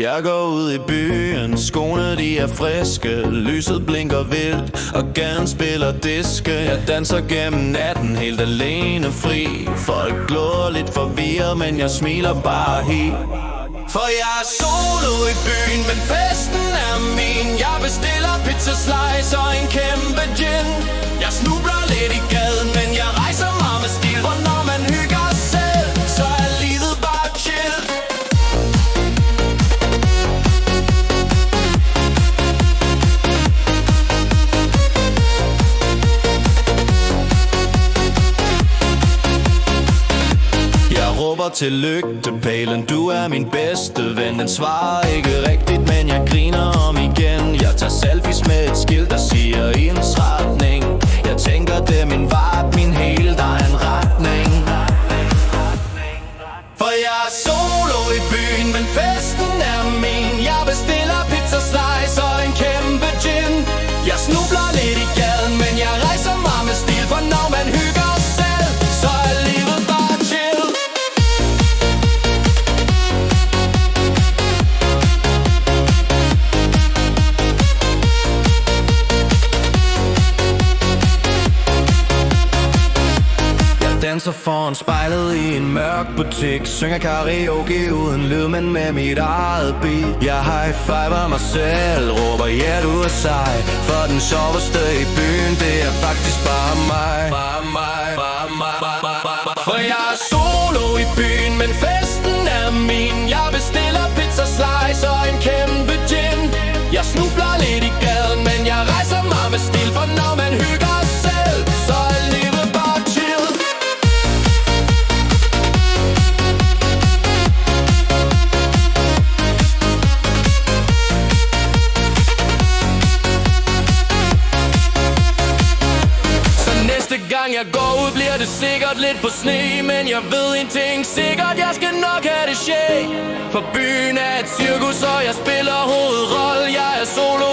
Jeg går ud i byen, skoene de er friske, lyset blinker vildt, og gaden spiller diske. Jeg danser gennem natten helt alene fri. Folk glor lidt forvirret, men jeg smiler bare helt. For jeg er solo i byen, men festen er min. Jeg bestiller pizza slice og en kæmpe gin. Jeg snubler lidt i gaden, men jeg rejser mig med stil. For når man hygger selv, så er livet bare chill. Råber til lygtepælen, du er min bedste ven. Den svarer ikke rigtigt, men jeg griner om igen. Jeg tager selfies med et skilt, der siger ensretning. Jeg tænker, det er min vibe, min hele, der er en retning. For jeg er solo i byen, men festen er min. Jeg bestiller pizza slice og en kæmpe gin. Jeg snubler lidt i gaden, men jeg rejser mig med stil. For når man hygger selv, så er livet bare chill. Danser foran spejlet i en mørk butik. Synger karaoke uden lyd, men med mit eget beat. Jeg high-fiver mig selv, råber ja, du er sej. For den sjoveste i byen, det er faktisk bare mig. For jeg er solo i byen, men festen er min. Jeg bestiller pizza slice og en kæmpe gin. Jeg snubler lidt i gaden, men jeg rejser mig med stil. For når man hygger selv, så er livet bare chill. Gang jeg går ud, bliver det sikkert lidt på sne. Men jeg ved en ting sikkert, jeg skal nok have det shake. For byen er et cirkus, og jeg spiller hovedrolle. Jeg er solo